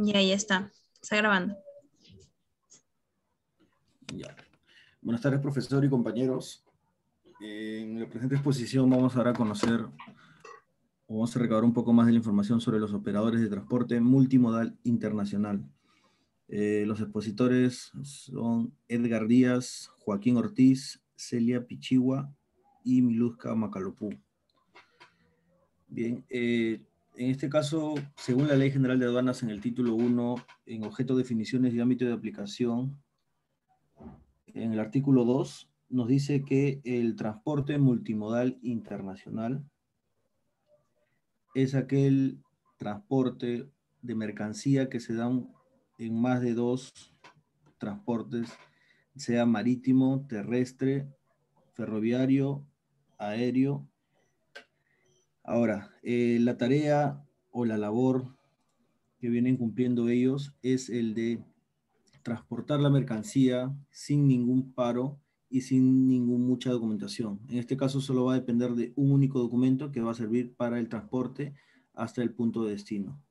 Y ahí está. Está grabando. Ya. Buenas tardes, profesor y compañeros. En la presente exposición vamos ahora a conocer o vamos a recabar un poco más de la información sobre los operadores de transporte multimodal internacional. Los expositores son Edgar Díaz, Joaquín Ortiz, Celia Pichigua y Miluska Macalopú. Bien, en este caso, según la Ley General de Aduanas en el título 1, en objeto, definiciones y ámbito de aplicación, en el artículo 2 nos dice que el transporte multimodal internacional es aquel transporte de mercancía que se dan en más de dos transportes, sea marítimo, terrestre, ferroviario, aéreo. Ahora, la tarea o la labor que vienen cumpliendo ellos es el de transportar la mercancía sin ningún paro y sin mucha documentación. En este caso solo va a depender de un único documento que va a servir para el transporte hasta el punto de destino.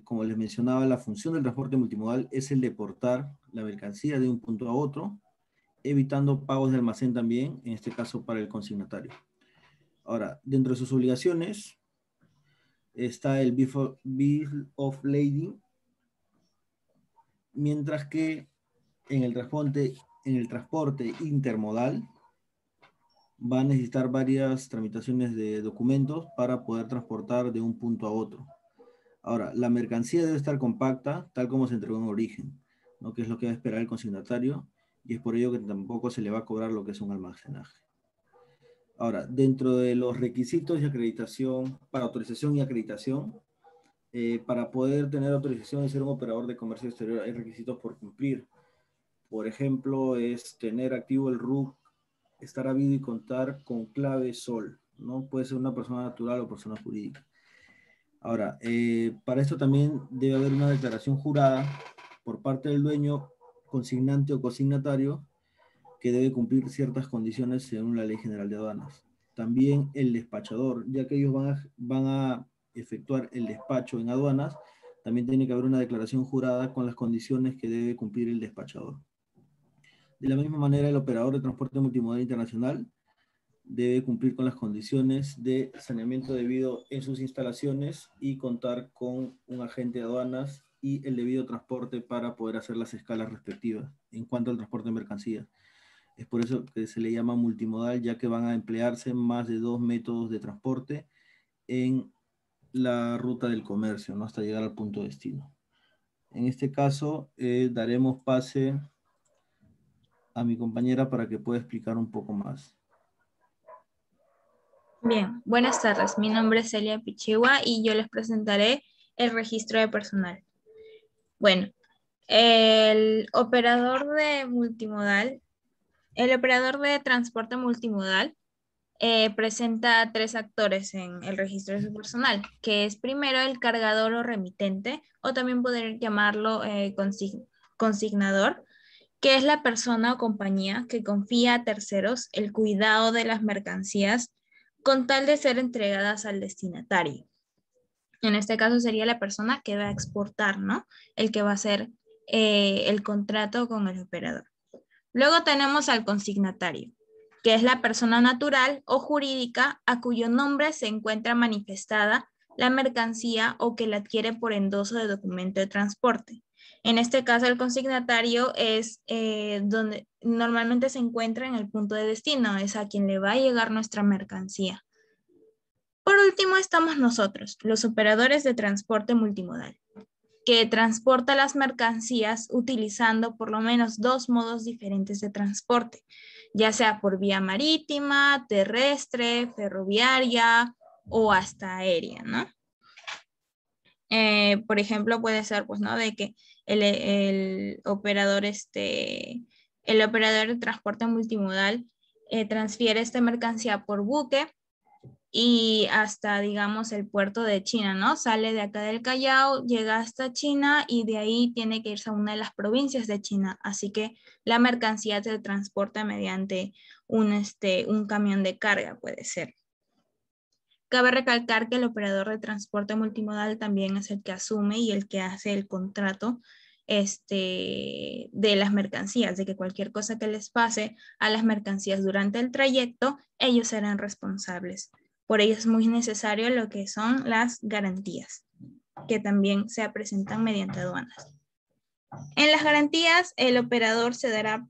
Como les mencionaba, la función del transporte multimodal es el de portar la mercancía de un punto a otro, evitando pagos de almacén también, en este caso para el consignatario. Ahora, dentro de sus obligaciones está el Bill of Lading, mientras que en el transporte intermodal va a necesitar varias tramitaciones de documentos para poder transportar de un punto a otro. Ahora, la mercancía debe estar compacta, tal como se entregó en origen, ¿no? Que es lo que va a esperar el consignatario, y es por ello que tampoco se le va a cobrar lo que es un almacenaje. Ahora, dentro de los requisitos de acreditación, para autorización y acreditación, para poder tener autorización y ser un operador de comercio exterior hay requisitos por cumplir. Por ejemplo, es tener activo el RUC, estar habido y contar con clave SOL, ¿no? Puede ser una persona natural o persona jurídica. Ahora, para esto también debe haber una declaración jurada por parte del dueño, consignante o consignatario, que debe cumplir ciertas condiciones según la Ley General de Aduanas. También el despachador, ya que ellos van a efectuar el despacho en aduanas, también tiene que haber una declaración jurada con las condiciones que debe cumplir el despachador. De la misma manera, el operador de transporte multimodal internacional debe cumplir con las condiciones de saneamiento debido en sus instalaciones y contar con un agente de aduanas y el debido transporte para poder hacer las escalas respectivas en cuanto al transporte de mercancías. Es por eso que se le llama multimodal, ya que van a emplearse más de dos métodos de transporte en la ruta del comercio, ¿no? Hasta llegar al punto de destino. En este caso, daremos pase a mi compañera para que pueda explicar un poco más. Bien, buenas tardes. Mi nombre es Celia Pichigua y yo les presentaré el registro de personal. Bueno, el operador de multimodal, el operador de transporte multimodal presenta tres actores en el registro de su personal, que es primero el cargador o remitente, o también poder llamarlo consignador, que es la persona o compañía que confía a terceros el cuidado de las mercancías con tal de ser entregadas al destinatario. En este caso sería la persona que va a exportar, ¿no? El que va a hacer el contrato con el operador. Luego tenemos al consignatario, que es la persona natural o jurídica a cuyo nombre se encuentra manifestada la mercancía o que la adquiere por endoso de documento de transporte. En este caso, el consignatario es donde normalmente se encuentra en el punto de destino, es a quien le va a llegar nuestra mercancía. Por último, estamos nosotros, los operadores de transporte multimodal, que transporta las mercancías utilizando por lo menos dos modos diferentes de transporte, ya sea por vía marítima, terrestre, ferroviaria o hasta aérea, ¿no? Por ejemplo, puede ser, pues, ¿no? De que el operador, el operador de transporte multimodal transfiere esta mercancía por buque y hasta, digamos, el puerto de China, ¿no? Sale de acá del Callao, llega hasta China y de ahí tiene que irse a una de las provincias de China. Así que la mercancía se transporta mediante un camión de carga, puede ser. Cabe recalcar que el operador de transporte multimodal también es el que asume y el que hace el contrato de las mercancías, de que cualquier cosa que les pase a las mercancías durante el trayecto, ellos serán responsables. Por ello es muy necesario lo que son las garantías, que también se presentan mediante aduanas. En las garantías, el operador se dará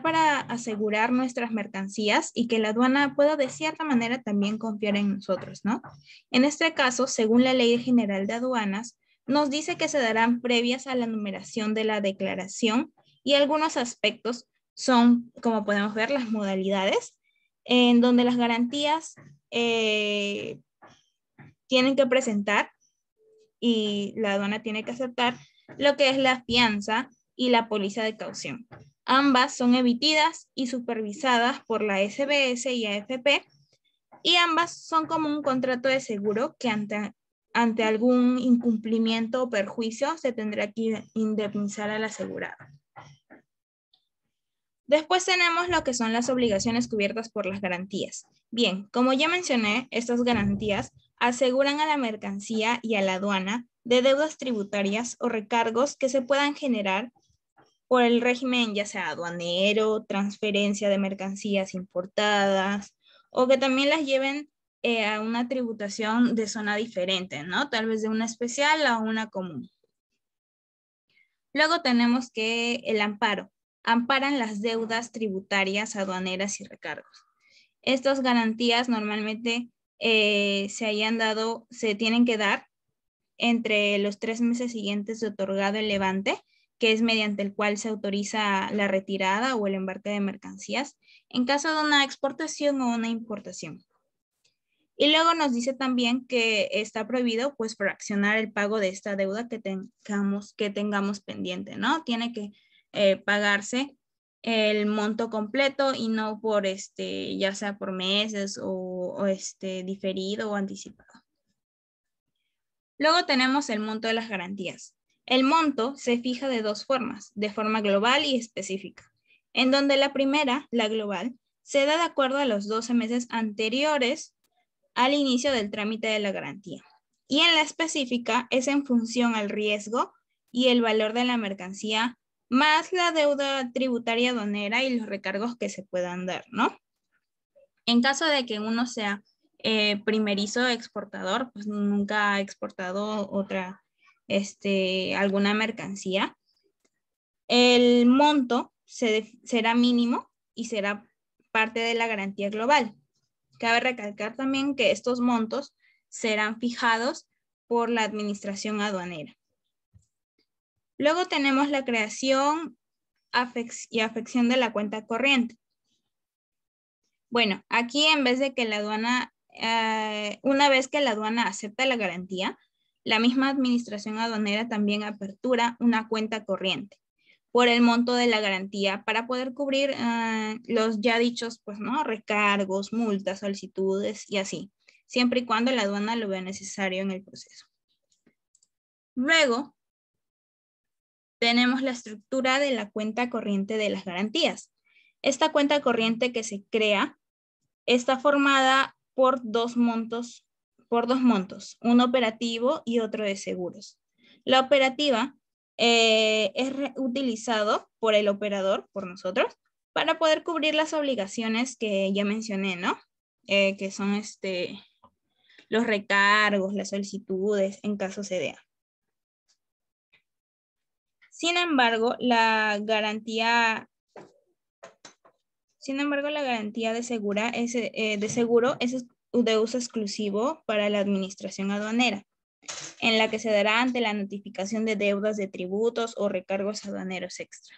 para asegurar nuestras mercancías y que la aduana pueda de cierta manera también confiar en nosotros, ¿no? En este caso, según la Ley General de Aduanas, nos dice que se darán previas a la numeración de la declaración y algunos aspectos son, como podemos ver, las modalidades, en donde las garantías tienen que presentar y la aduana tiene que aceptar lo que es la fianza y la póliza de caución. Ambas son emitidas y supervisadas por la SBS y AFP y ambas son como un contrato de seguro que ante algún incumplimiento o perjuicio se tendrá que indemnizar al asegurado. Después tenemos lo que son las obligaciones cubiertas por las garantías. Bien, como ya mencioné, estas garantías aseguran a la mercancía y a la aduana de deudas tributarias o recargos que se puedan generar por el régimen ya sea aduanero, transferencia de mercancías importadas o que también las lleven a una tributación de zona diferente, ¿no? Tal vez de una especial a una común. Luego tenemos que el amparo. Amparan las deudas tributarias, aduaneras y recargos. Estas garantías normalmente se tienen que dar entre los 3 meses siguientes de otorgado el levante, que es mediante el cual se autoriza la retirada o el embarque de mercancías en caso de una exportación o una importación. Y luego nos dice también que está prohibido pues fraccionar el pago de esta deuda que tengamos pendiente, ¿no? Tiene que pagarse el monto completo y no por ya sea por meses o diferido o anticipado. Luego tenemos el monto de las garantías. El monto se fija de dos formas, de forma global y específica, en donde la primera, la global, se da de acuerdo a los 12 meses anteriores al inicio del trámite de la garantía. Y en la específica es en función al riesgo y el valor de la mercancía, más la deuda tributaria aduanera y los recargos que se puedan dar, ¿no? En caso de que uno sea primerizo exportador, pues nunca ha exportado alguna mercancía, el monto será mínimo y será parte de la garantía global. Cabe recalcar también que estos montos serán fijados por la administración aduanera. Luego tenemos la creación y afección de la cuenta corriente. Bueno, aquí en vez de que la aduana, una vez que la aduana acepta la garantía, la misma administración aduanera también apertura una cuenta corriente por el monto de la garantía para poder cubrir los ya dichos, pues, ¿no? Recargos, multas, solicitudes y así, siempre y cuando la aduana lo vea necesario en el proceso. Luego, tenemos la estructura de la cuenta corriente de las garantías. Esta cuenta corriente que se crea está formada por dos montos, uno operativo y otro de seguros. La operativa es utilizado por el operador, por nosotros, para poder cubrir las obligaciones que ya mencioné, ¿no? Que son los recargos, las solicitudes, en caso se dé. Sin embargo, la garantía de seguro es de uso exclusivo para la administración aduanera, en la que se dará ante la notificación de deudas de tributos o recargos aduaneros extra.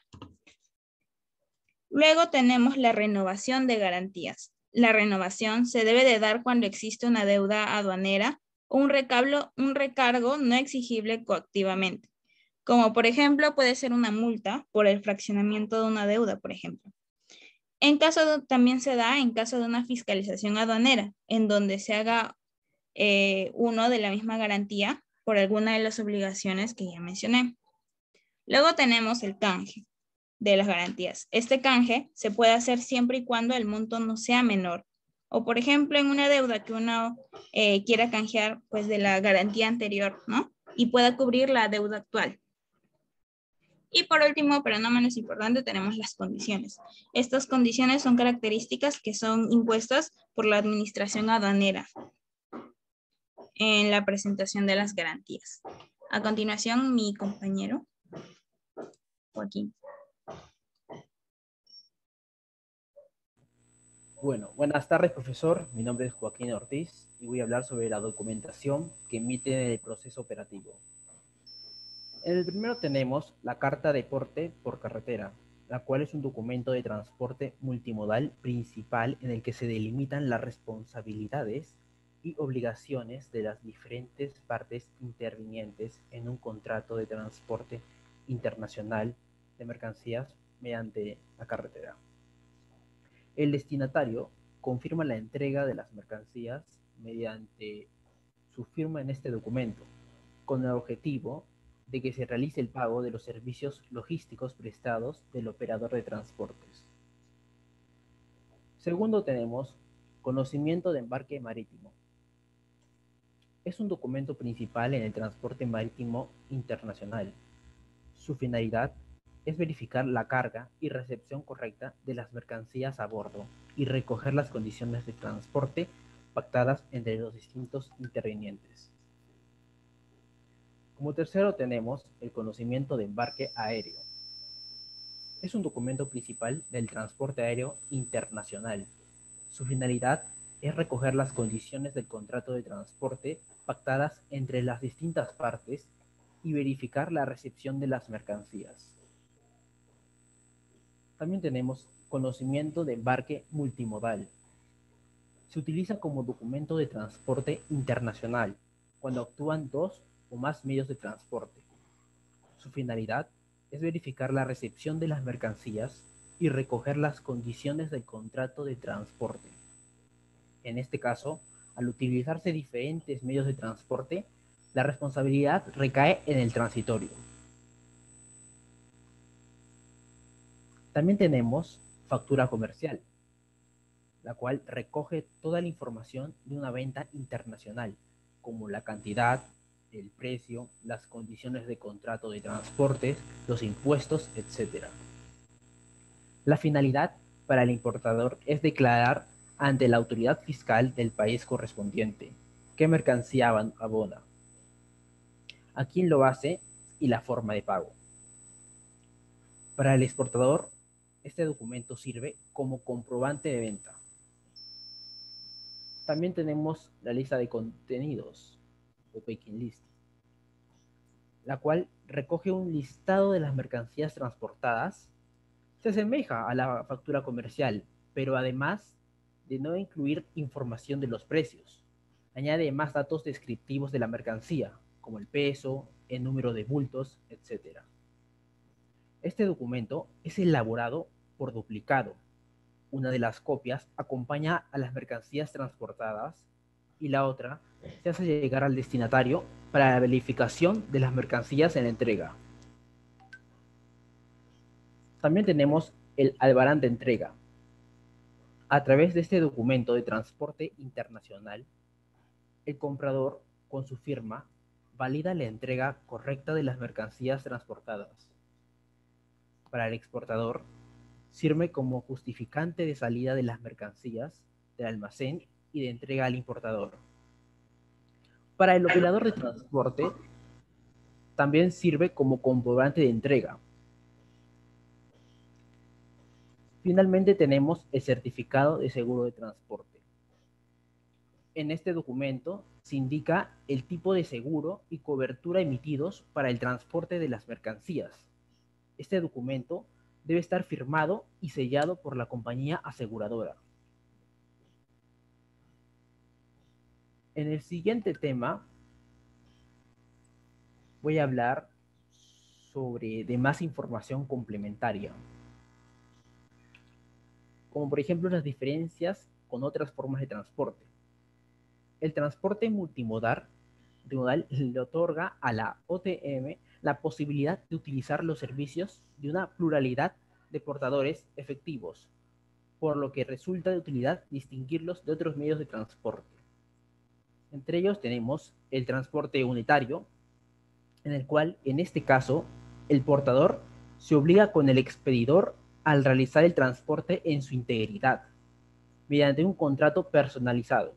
Luego tenemos la renovación de garantías. La renovación se debe de dar cuando existe una deuda aduanera o un recargo no exigible coactivamente, como por ejemplo puede ser una multa por el fraccionamiento de una deuda, por ejemplo. También se da en caso de una fiscalización aduanera, en donde se haga uno de la misma garantía por alguna de las obligaciones que ya mencioné. Luego tenemos el canje de las garantías. Este canje se puede hacer siempre y cuando el monto no sea menor O por ejemplo, en una deuda que uno quiera canjear pues de la garantía anterior, ¿no? Y pueda cubrir la deuda actual. Y por último, pero no menos importante, tenemos las condiciones. Estas condiciones son características que son impuestas por la administración aduanera en la presentación de las garantías. A continuación, mi compañero Joaquín. Bueno, buenas tardes, profesor. Mi nombre es Joaquín Ortiz y voy a hablar sobre la documentación que emite el proceso operativo. En el primero tenemos la Carta de Porte por Carretera, la cual es un documento de transporte multimodal principal en el que se delimitan las responsabilidades y obligaciones de las diferentes partes intervinientes en un contrato de transporte internacional de mercancías mediante la carretera. El destinatario confirma la entrega de las mercancías mediante su firma en este documento, con el objetivo de que se realice el pago de los servicios logísticos prestados del operador de transportes. Segundo tenemos conocimiento de embarque marítimo. Es un documento principal en el transporte marítimo internacional. Su finalidad es verificar la carga y recepción correcta de las mercancías a bordo y recoger las condiciones de transporte pactadas entre los distintos intervinientes. Como tercero tenemos el conocimiento de embarque aéreo. Es un documento principal del transporte aéreo internacional. Su finalidad es recoger las condiciones del contrato de transporte pactadas entre las distintas partes y verificar la recepción de las mercancías. También tenemos conocimiento de embarque multimodal. Se utiliza como documento de transporte internacional cuando actúan dos o más medios de transporte. Su finalidad es verificar la recepción de las mercancías y recoger las condiciones del contrato de transporte. En este caso, al utilizarse diferentes medios de transporte, la responsabilidad recae en el transitorio. También tenemos factura comercial, la cual recoge toda la información de una venta internacional, como la cantidad, el precio, las condiciones de contrato de transportes, los impuestos, etc. La finalidad para el importador es declarar ante la autoridad fiscal del país correspondiente qué mercancía abona, a quién lo hace y la forma de pago. Para el exportador, este documento sirve como comprobante de venta. También tenemos la lista de contenidos, o packing list, la cual recoge un listado de las mercancías transportadas. Se asemeja a la factura comercial, pero además de no incluir información de los precios, añade más datos descriptivos de la mercancía, como el peso, el número de bultos, etc. Este documento es elaborado por duplicado. Una de las copias acompaña a las mercancías transportadas y la otra se hace llegar al destinatario para la verificación de las mercancías en la entrega. También tenemos el albarán de entrega. A través de este documento de transporte internacional, el comprador, con su firma, valida la entrega correcta de las mercancías transportadas. Para el exportador, sirve como justificante de salida de las mercancías del almacén y de entrega al importador. Para el operador de transporte, también sirve como comprobante de entrega. Finalmente tenemos el certificado de seguro de transporte. En este documento se indica el tipo de seguro y cobertura emitidos para el transporte de las mercancías. Este documento debe estar firmado y sellado por la compañía aseguradora. En el siguiente tema voy a hablar sobre demás información complementaria, como por ejemplo las diferencias con otras formas de transporte. El transporte multimodal le otorga a la OTM la posibilidad de utilizar los servicios de una pluralidad de portadores efectivos, por lo que resulta de utilidad distinguirlos de otros medios de transporte. Entre ellos tenemos el transporte unitario, en el cual, en este caso, el portador se obliga con el expedidor al realizar el transporte en su integridad, mediante un contrato personalizado.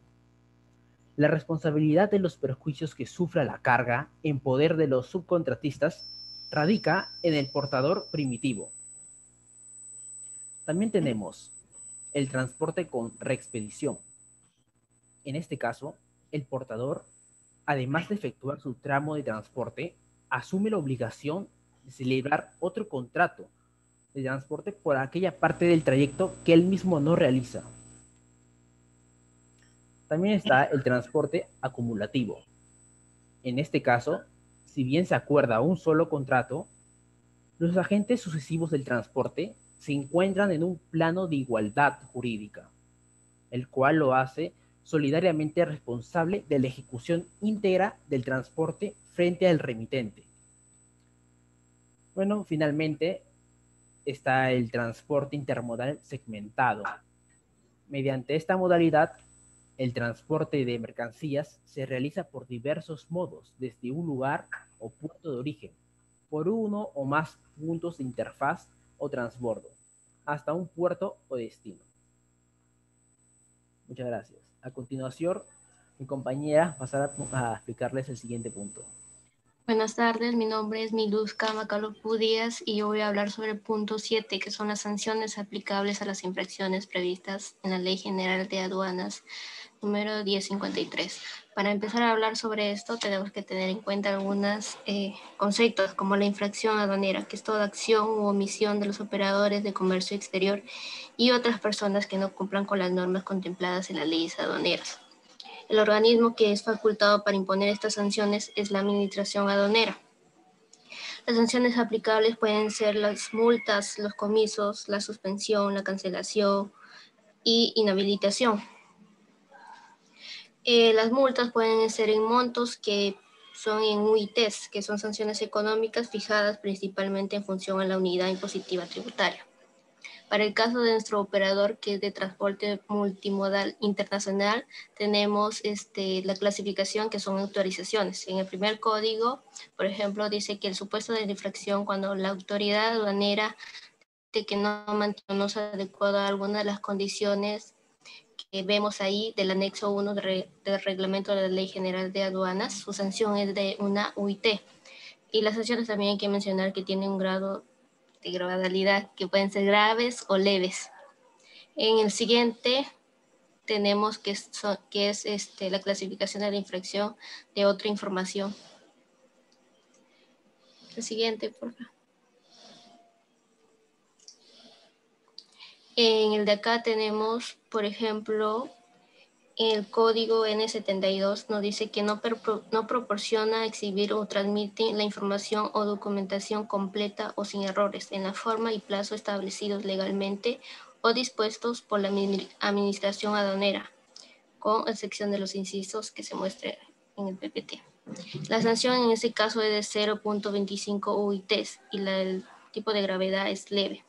La responsabilidad de los perjuicios que sufra la carga en poder de los subcontratistas radica en el portador primitivo. También tenemos el transporte con reexpedición. En este caso, el portador, además de efectuar su tramo de transporte, asume la obligación de celebrar otro contrato de transporte por aquella parte del trayecto que él mismo no realiza. También está el transporte acumulativo. En este caso, si bien se acuerda un solo contrato, los agentes sucesivos del transporte se encuentran en un plano de igualdad jurídica, el cual lo hace solidariamente responsable de la ejecución íntegra del transporte frente al remitente. Bueno, finalmente está el transporte intermodal segmentado. Mediante esta modalidad, el transporte de mercancías se realiza por diversos modos, desde un lugar o punto de origen, por uno o más puntos de interfaz o transbordo, hasta un puerto o destino. Muchas gracias. A continuación, mi compañera pasará a explicarles el siguiente punto. Buenas tardes, mi nombre es Miluska Macalopú Díaz y yo voy a hablar sobre el punto 7, que son las sanciones aplicables a las infracciones previstas en la Ley General de Aduanas número 1053. Para empezar a hablar sobre esto, tenemos que tener en cuenta algunos conceptos, como la infracción aduanera, que es toda acción u omisión de los operadores de comercio exterior y otras personas que no cumplan con las normas contempladas en las leyes aduaneras. El organismo que es facultado para imponer estas sanciones es la Administración Aduanera. Las sanciones aplicables pueden ser las multas, los comisos, la suspensión, la cancelación y inhabilitación. Las multas pueden ser en montos que son en UITs, que son sanciones económicas fijadas principalmente en función a la unidad impositiva tributaria. Para el caso de nuestro operador, que es de transporte multimodal internacional, tenemos la clasificación, que son autorizaciones. En el primer código, por ejemplo, dice que el supuesto de la infracción cuando la autoridad aduanera de que no mantiene adecuado a alguna de las condiciones que vemos ahí del anexo 1 del reglamento de la Ley General de Aduanas, su sanción es de una UIT. Y las sanciones también hay que mencionar que tienen un grado de gravedad, que pueden ser graves o leves. En el siguiente tenemos que es la clasificación de la infracción de otra información. El siguiente, por favor. En el de acá tenemos, por ejemplo, el código N72 nos dice que no proporciona, exhibir o transmite la información o documentación completa o sin errores en la forma y plazo establecidos legalmente o dispuestos por la Administración Aduanera, con excepción de los incisos que se muestran en el PPT. La sanción en este caso es de 0.25 UITs y el tipo de gravedad es leve.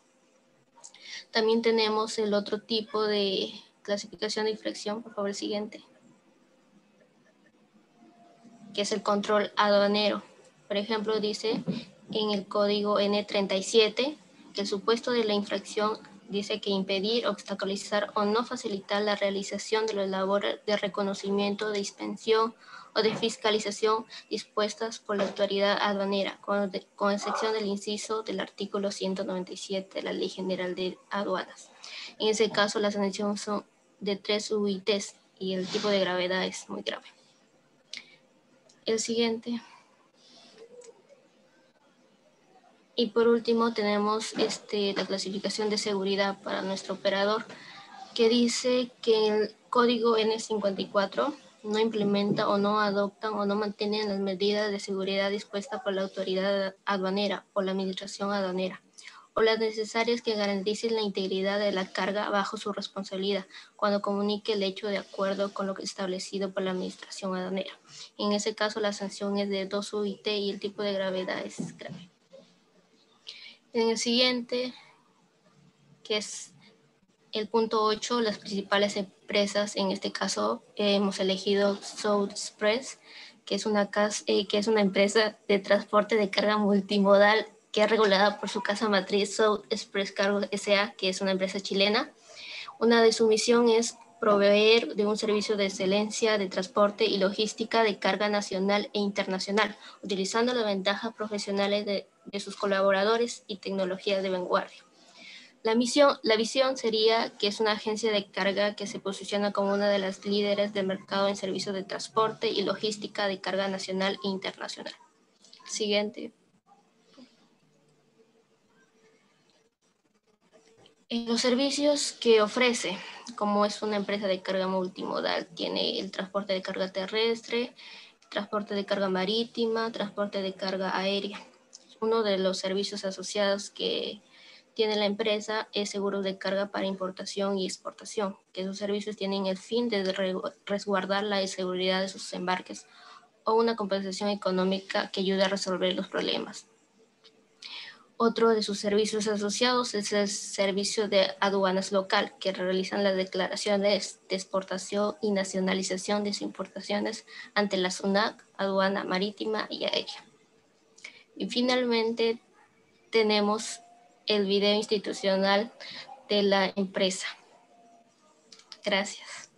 También tenemos el otro tipo de clasificación de infracción, por favor, el siguiente, que es el control aduanero. Por ejemplo, dice en el código N37 que el supuesto de la infracción dice que impedir, obstaculizar o no facilitar la realización de las labores de reconocimiento, de inspección o de fiscalización dispuestas por la autoridad aduanera, con excepción del inciso del artículo 197 de la Ley General de Aduanas. En ese caso, las sanciones son de 3 UITs y el tipo de gravedad es muy grave. El siguiente. Y por último tenemos la clasificación de seguridad para nuestro operador, que dice que el código N54 no implementa o no adoptan o no mantienen las medidas de seguridad dispuestas por la autoridad aduanera o la administración aduanera, o las necesarias que garanticen la integridad de la carga bajo su responsabilidad cuando comunique el hecho de acuerdo con lo que establecido por la administración aduanera. En ese caso, la sanción es de 2 UIT y el tipo de gravedad es grave. En el siguiente, que es el punto 8, las principales empresas, en este caso hemos elegido South Express, que es una empresa de transporte de carga multimodal que es regulada por su casa matriz South Express Cargo S.A., que es una empresa chilena. Una de su misión es proveer de un servicio de excelencia de transporte y logística de carga nacional e internacional, utilizando las ventajas profesionales de sus colaboradores y tecnologías de vanguardia. La visión sería que es una agencia de carga que se posiciona como una de las líderes del mercado en servicios de transporte y logística de carga nacional e internacional. Siguiente. Los servicios que ofrece, como es una empresa de carga multimodal, tiene el transporte de carga terrestre, transporte de carga marítima, transporte de carga aérea. Uno de los servicios asociados que tiene la empresa es seguros de carga para importación y exportación, que esos servicios tienen el fin de resguardar la seguridad de sus embarques o una compensación económica que ayude a resolver los problemas. Otro de sus servicios asociados es el servicio de aduanas local, que realizan las declaraciones de exportación y nacionalización de sus importaciones ante la SUNAT, aduana marítima y aérea. Y finalmente tenemos el video institucional de la empresa. Gracias.